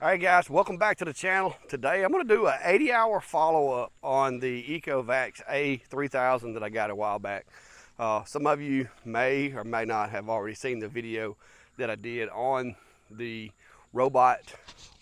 All right, guys, welcome back to the channel. Today I'm going to do an 80-hour follow-up on the Ecovacs A3000 that I got a while back. Some of you may or may not have already seen the video that I did on the robot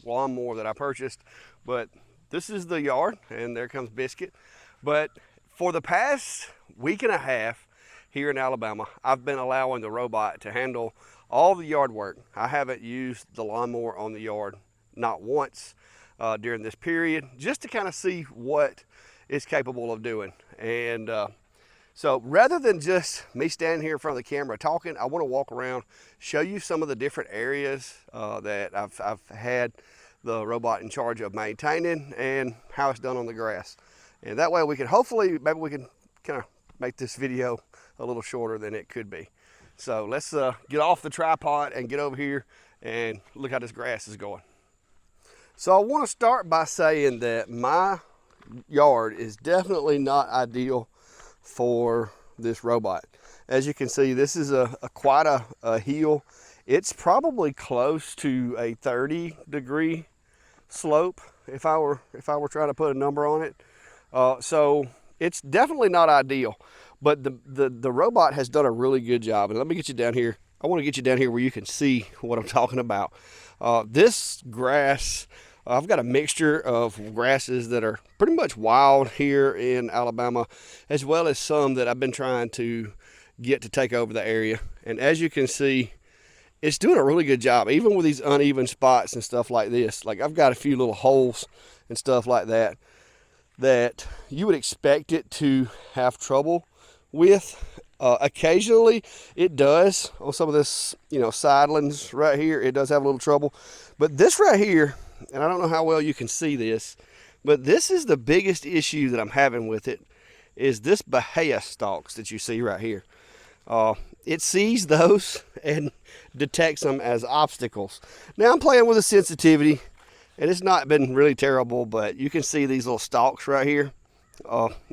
lawnmower that I purchased, but this is the yard, and there comes Biscuit. But for the past week and a half here in Alabama, I've been allowing the robot to handle all the yard work. I haven't used the lawnmower on the yard not once during this period, just to kind of see what it's capable of doing. And so rather than just me standing here in front of the camera talking, I want to walk around, show you some of the different areas that I've had the robot in charge of maintaining and how it's done on the grass. And that way we can hopefully, maybe we can kind of make this video a little shorter than it could be. So let's get off the tripod and get over here and look how this grass is going. So I want to start by saying that my yard is definitely not ideal for this robot. As you can see, this is quite a hill. It's probably close to a 30-degree slope if I were trying to put a number on it. So it's definitely not ideal, but the robot has done a really good job. And let me get you down here. I want to get you down here where you can see what I'm talking about. This grass, I've got a mixture of grasses that are pretty much wild here in Alabama, as well as some that I've been trying to get to take over the area. And as you can see, it's doing a really good job, even with these uneven spots and stuff like this. Like, I've got a few little holes and stuff like that that you would expect it to have trouble with. Occasionally it does on some of this, sidelands right here. It does have a little trouble, but this right here, and I don't know how well you can see this, but this is the biggest issue that I'm having with it, is this bahia stalks that you see right here. It sees those and detects them as obstacles. Now I'm playing with the sensitivity, and it's not been really terrible, but you can see these little stalks right here.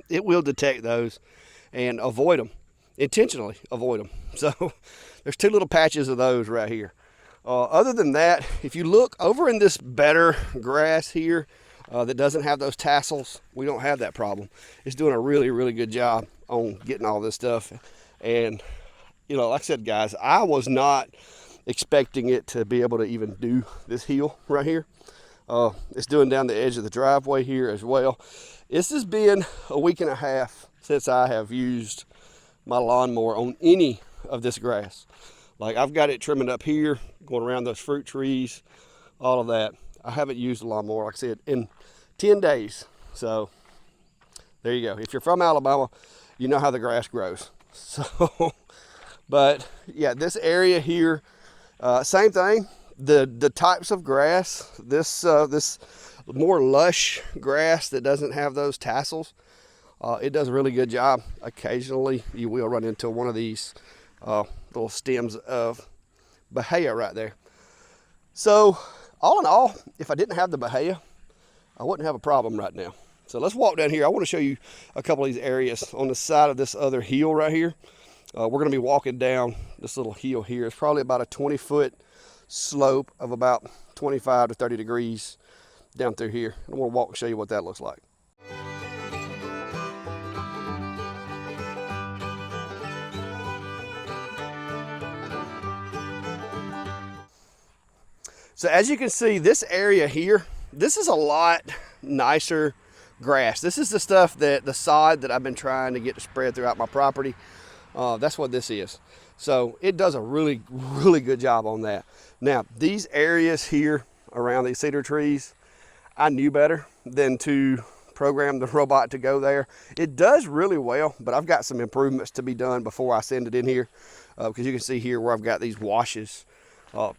It will detect those and avoid them. Intentionally avoid them. So there's two little patches of those right here. Other than that, if you look over in this better grass here that doesn't have those tassels, we don't have that problem. It's doing a really good job on getting all this stuff. And like I said, guys, I was not expecting it to be able to even do this hill right here. It's doing down the edge of the driveway here as well. This has been a week and a half since I have used my lawnmower on any of this grass. Like, I've got it trimming up here, going around those fruit trees, all of that. I haven't used the lawnmower, like I said, in 10 days. So there you go. If you're from Alabama, you know how the grass grows. So, but yeah, this area here, same thing. The types of grass, this more lush grass that doesn't have those tassels, it does a really good job. Occasionally you will run into one of these little stems of bahia right there. So all in all, if I didn't have the bahia, I wouldn't have a problem right now. So let's walk down here. I want to show you a couple of these areas on the side of this other hill right here. We're going to be walking down this little hill here. It's probably about a 20-foot slope of about 25 to 30 degrees down through here. I want to walk and show you what that looks like. So as you can see, this area here, this is a lot nicer grass. This is the stuff the sod that I've been trying to get to spread throughout my property. That's what this is. So it does a really good job on that. Now, these areas here around these cedar trees, I knew better than to program the robot to go there. It does really well, but I've got some improvements to be done before I send it in here. Because you can see here where I've got these washes.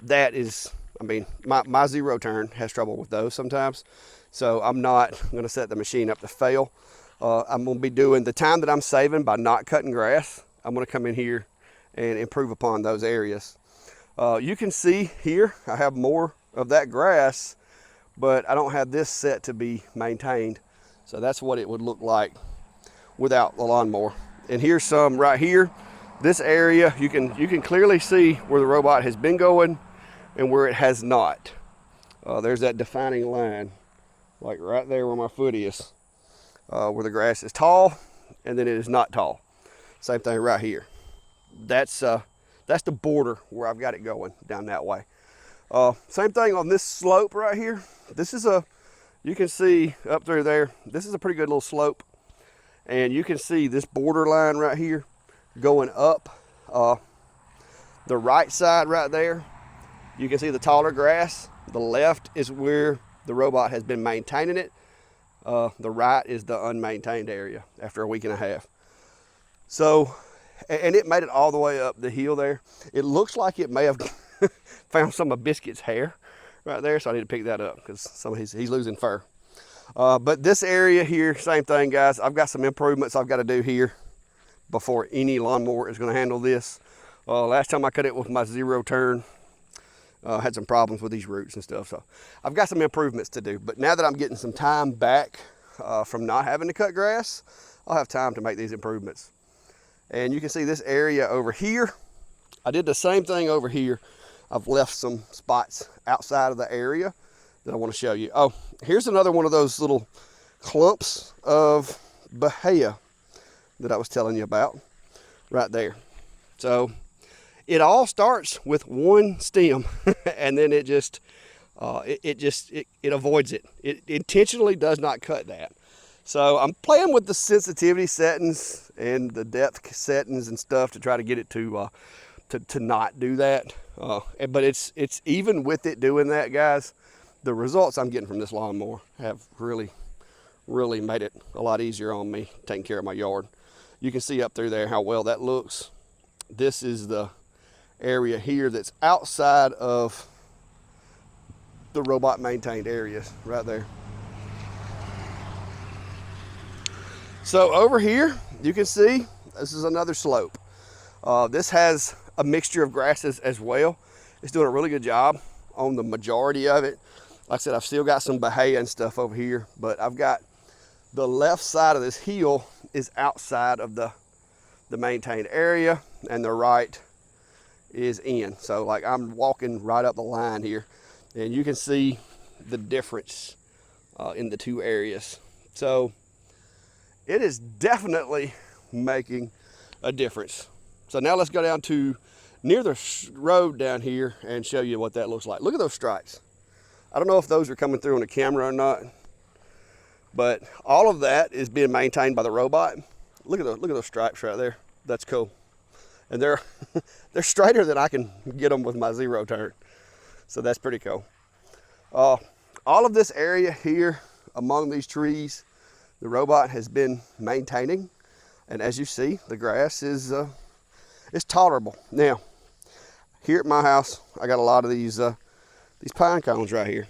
That is, I mean, my zero turn has trouble with those sometimes. So I'm not going to set the machine up to fail. I'm going to be doing the time that I'm saving by not cutting grass. I'm going to come in here and improve upon those areas. You can see here I have more of that grass, but I don't have this set to be maintained. So that's what it would look like without the lawnmower. And here's some right here. This area, you can clearly see where the robot has been going and where it has not. There's that defining line, like right there where my foot is, where the grass is tall and then it is not tall. Same thing right here. That's the border where I've got it going down that way. Same thing on this slope right here. This is you can see up through there, this is a pretty good little slope. And you can see this border line right here going up the right side right there. You can see the taller grass. The left is where the robot has been maintaining it. The right is the unmaintained area after a week and a half. So, and it made it all the way up the hill there. It looks like it may have found some of Biscuit's hair right there, so I need to pick that up because he's losing fur. But this area here, same thing, guys. I've got some improvements I've got to do here before any lawnmower is going to handle this. Last time I cut it with my 0 turn, had some problems with these roots and stuff. So I've got some improvements to do. But now that I'm getting some time back from not having to cut grass, I'll have time to make these improvements. And you can see this area over here. I did the same thing over here. I've left some spots outside of the area that I want to show you. Oh, here's another one of those little clumps of bahia that I was telling you about right there. So it all starts with one stem and then it just it avoids it. It intentionally does not cut that. So I'm playing with the sensitivity settings and the depth settings and stuff to try to get it to not do that. But it's even with it doing that, guys, the results I'm getting from this lawnmower have really made it a lot easier on me taking care of my yard. You can see up through there how well that looks. This is the area here that's outside of the robot maintained areas right there. So over here, you can see this is another slope. This has a mixture of grasses as well. It's doing a really good job on the majority of it. Like I said, I've still got some bahia and stuff over here, but I've got the left side of this hill is outside of the maintained area and the right is in. So like I'm walking right up the line here and you can see the difference in the two areas. So it is definitely making a difference. So now let's go down to near the road down here and show you what that looks like. Look at those stripes. I don't know if those are coming through on the camera or not, but all of that is being maintained by the robot. Look at those stripes right there. That's cool. And they're straighter than I can get them with my 0 turn. So that's pretty cool. All of this area here among these trees, the robot has been maintaining. And as you see, the grass is tolerable. Now, here at my house, I got a lot of these pine cones right here.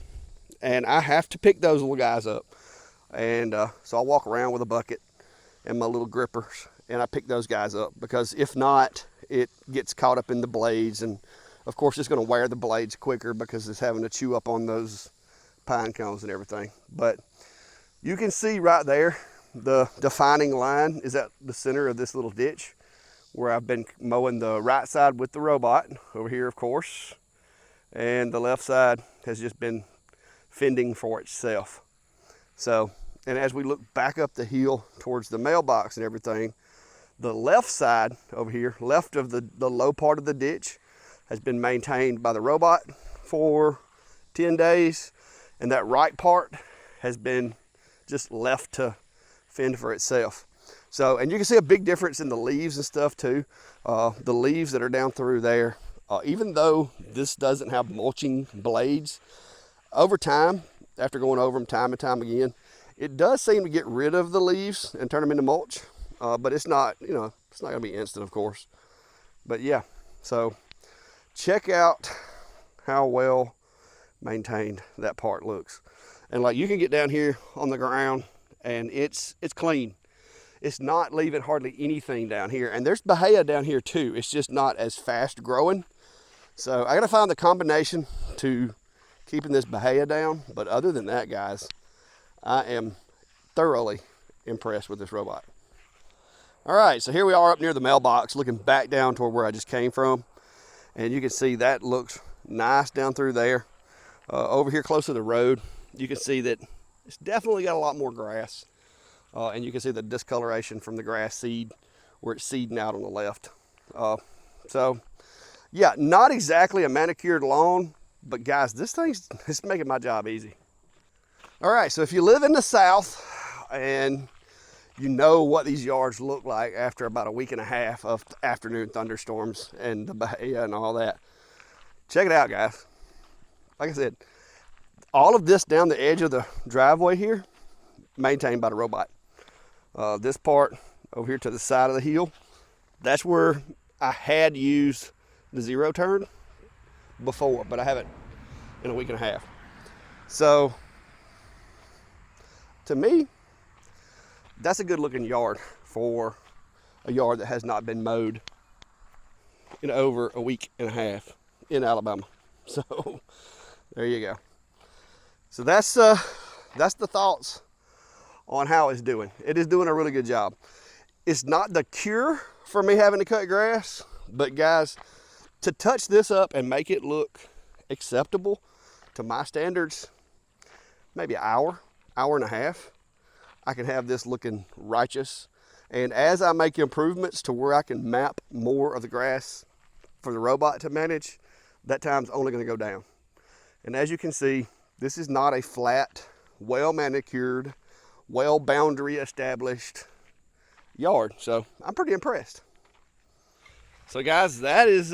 And I have to pick those little guys up. And so I walk around with a bucket and my little grippers and I pick those guys up, because if not, it gets caught up in the blades, and of course it's going to wear the blades quicker because it's having to chew up on those pine cones and everything. But you can see right there, the defining line is at the center of this little ditch where I've been mowing the right side with the robot over here, of course, and the left side has just been fending for itself. So, and as we look back up the hill towards the mailbox and everything, the left side over here, left of the low part of the ditch, has been maintained by the robot for 10 days. And that right part has been just left to fend for itself. So, and you can see a big difference in the leaves and stuff too. The leaves that are down through there, even though this doesn't have mulching blades, over time, after going over them time and time again, it does seem to get rid of the leaves and turn them into mulch. But it's not, it's not gonna be instant, of course. But yeah, so check out how well maintained that part looks. And like, you can get down here on the ground and it's clean. It's not leaving hardly anything down here. And there's bahia down here too. It's just not as fast growing. So I gotta find the combination to keeping this bahia down. But other than that, guys, I am thoroughly impressed with this robot. All right, so here we are up near the mailbox, looking back down toward where I just came from. And you can see that looks nice down through there. Over here close to the road, you can see that it's definitely got a lot more grass. And you can see the discoloration from the grass seed where it's seeding out on the left. So yeah, not exactly a manicured lawn, but guys, this thing's it's making my job easy. All right, so if you live in the South and you know what these yards look like after about a week and a half of afternoon thunderstorms and the bahia and all that, check it out, guys. Like I said, all of this down the edge of the driveway here, maintained by the robot. This part over here to the side of the hill, that's where I had used the zero turn before, but I haven't in a week and a half. So to me, that's a good looking yard for a yard that has not been mowed in over a week and a half in Alabama. So there you go. So that's the thoughts on how it's doing. It is doing a really good job. It's not the cure for me having to cut grass, but guys, to touch this up and make it look acceptable to my standards, maybe an hour and a half, I can have this looking righteous. And as I make improvements to where I can map more of the grass for the robot to manage, that time's only going to go down. And as you can see, this is not a flat, well manicured, well boundary established yard. So I'm pretty impressed. So guys, that's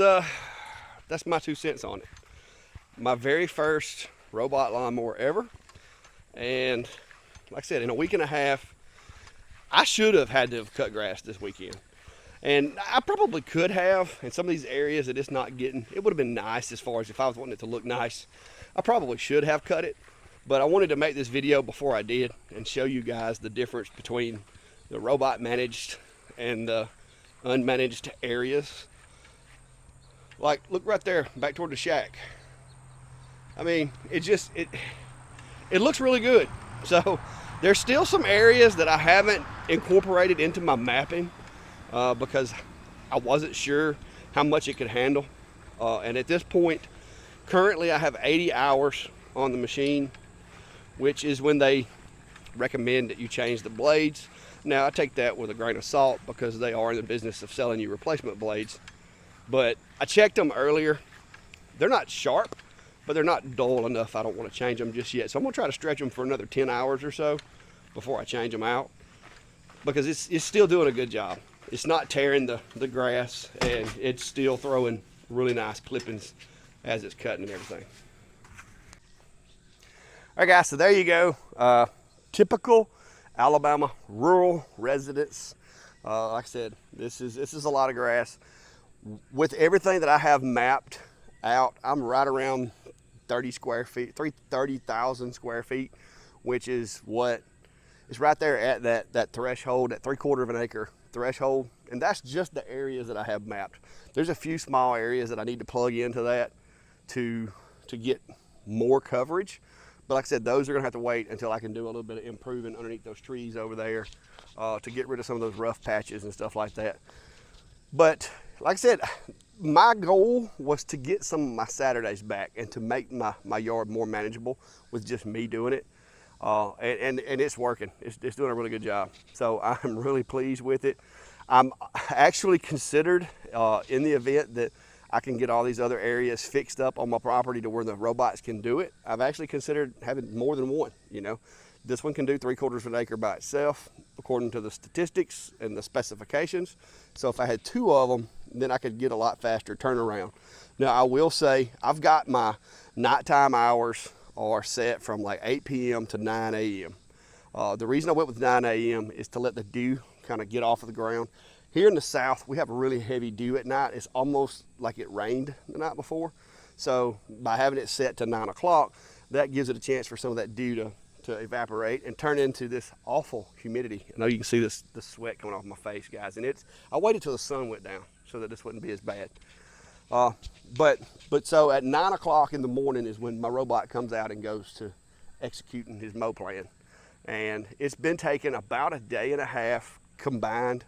my 2 cents on it. My very first robot lawnmower ever. And like I said, in a week and a half, I should have had to have cut grass this weekend. And I probably could have in some of these areas that it's not getting. It would have been nice as far as if I was wanting it to look nice. I probably should have cut it. But I wanted to make this video before I did and show you guys the difference between the robot managed and the unmanaged areas. Like, look right there, back toward the shack. I mean, it looks really good. So there's still some areas that I haven't incorporated into my mapping because I wasn't sure how much it could handle. And at this point, currently I have 80 hours on the machine, which is when they recommend that you change the blades. Now, I take that with a grain of salt because they are in the business of selling you replacement blades. But I checked them earlier. They're not sharp, but they're not dull enough. I don't want to change them just yet. So I'm going to try to stretch them for another 10 hours or so before I change them out, because it's still doing a good job. It's not tearing the grass, and it's still throwing really nice clippings as it's cutting and everything. All right, guys, so there you go. Typical Alabama rural residence. Like I said, this is a lot of grass. With everything that I have mapped out, I'm right around 30 square feet, 30,000 square feet, which is what is right there at that threshold, that 3/4 of an acre threshold. And that's just the areas that I have mapped. There's a few small areas that I need to plug into that to get more coverage. But like I said, those are gonna have to wait until I can do a little bit of improving underneath those trees over there to get rid of some of those rough patches and stuff like that. But like I said, my goal was to get some of my Saturdays back and to make my yard more manageable with just me doing it. And it's working. It's doing a really good job. So I'm really pleased with it. I'm actually considered in the event that I can get all these other areas fixed up on my property to where the robots can do it. I've actually considered having more than one, you know. This one can do 3/4 of an acre by itself, according to the statistics and the specifications. So if I had 2 of them, then I could get a lot faster turnaround. Now, I will say I've got my nighttime hours are set from like 8 p.m. to 9 a.m. The reason I went with 9 a.m. is to let the dew kind of get off of the ground. Here in the South, we have a really heavy dew at night. It's almost like it rained the night before. So by having it set to 9 o'clock, that gives it a chance for some of that dew to evaporate and turn into this awful humidity. I know you can see the sweat coming off my face, guys. And I waited till the sun went down so that this wouldn't be as bad. But so at 9 o'clock in the morning is when my robot comes out and goes to executing his mow plan. And it's been taking about a day and a half combined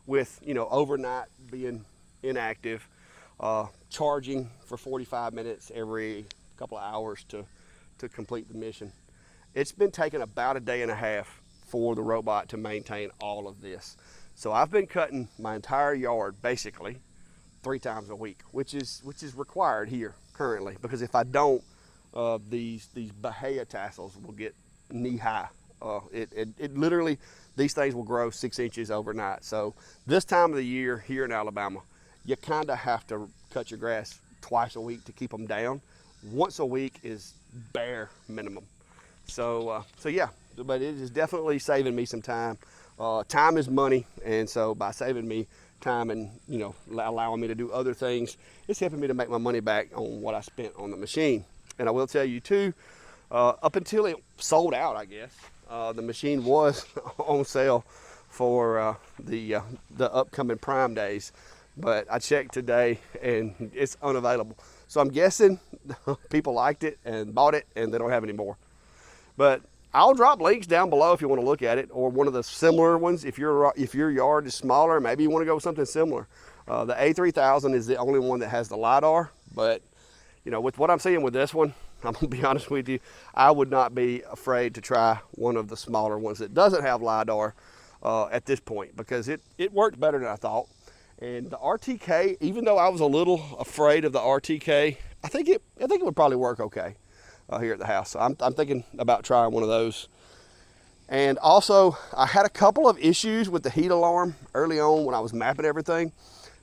with, you know, overnight being inactive, charging for 45 minutes every couple of hours to to complete the mission. It's been taking about a day and a half for the robot to maintain all of this. So I've been cutting my entire yard basically 3 times a week, which is required here currently, because if I don't, these Bahia tassels will get knee high. It literally, these things will grow 6 inches overnight. So this time of the year here in Alabama, you kind of have to cut your grass twice a week to keep them down. Once a week is bare minimum. So yeah, but it is definitely saving me some time. Time is money, and so by saving me time and, you know, allowing me to do other things, it's helping me to make my money back on what I spent on the machine. And I will tell you too, up until it sold out, I guess, the machine was on sale for the upcoming Prime days, but I checked today and it's unavailable. So I'm guessing people liked it and bought it and they don't have any more. But I'll drop links down below if you want to look at it, or one of the similar ones. If your yard is smaller, maybe you want to go with something similar. The A3000 is the only one that has the LiDAR, but you know, with what I'm seeing with this one, I'm gonna be honest with you, I would not be afraid to try one of the smaller ones that doesn't have LiDAR at this point, because it worked better than I thought. And the RTK, even though I was a little afraid of the RTK, I think it would probably work okay here at the house. So I'm thinking about trying one of those. And also, I had a couple of issues with the heat alarm early on when I was mapping everything,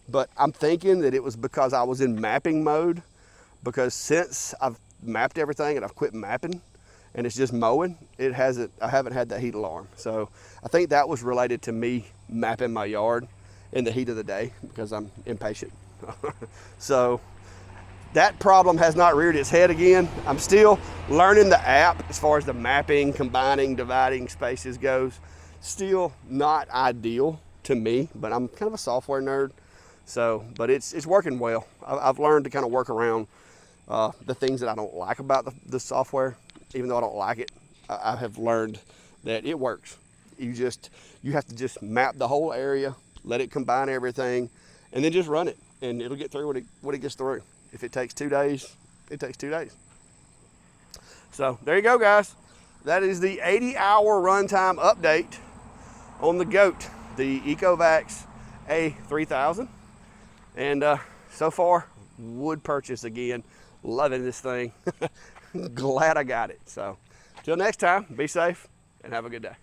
but I'm thinking that it was because I was in mapping mode, because since I've mapped everything and I've quit mapping and it's just mowing, I haven't had that heat alarm. So I think that was related to me mapping my yard in the heat of the day because I'm impatient. So that problem has not reared its head again. I'm still learning the app as far as the mapping, combining, dividing spaces goes. Still not ideal to me, but I'm kind of a software nerd. So, but it's working well. I've learned to kind of work around the things that I don't like about the software. Even though I don't like it, I have learned that it works. You have to just map the whole area, let it combine everything, and then just run it, and it'll get through what it gets through. If it takes 2 days, it takes 2 days. So there you go, guys. That is the 80-hour runtime update on the GOAT, the Ecovacs A3000. And so far, would purchase again. Loving this thing. Glad I got it. So, till next time, be safe and have a good day.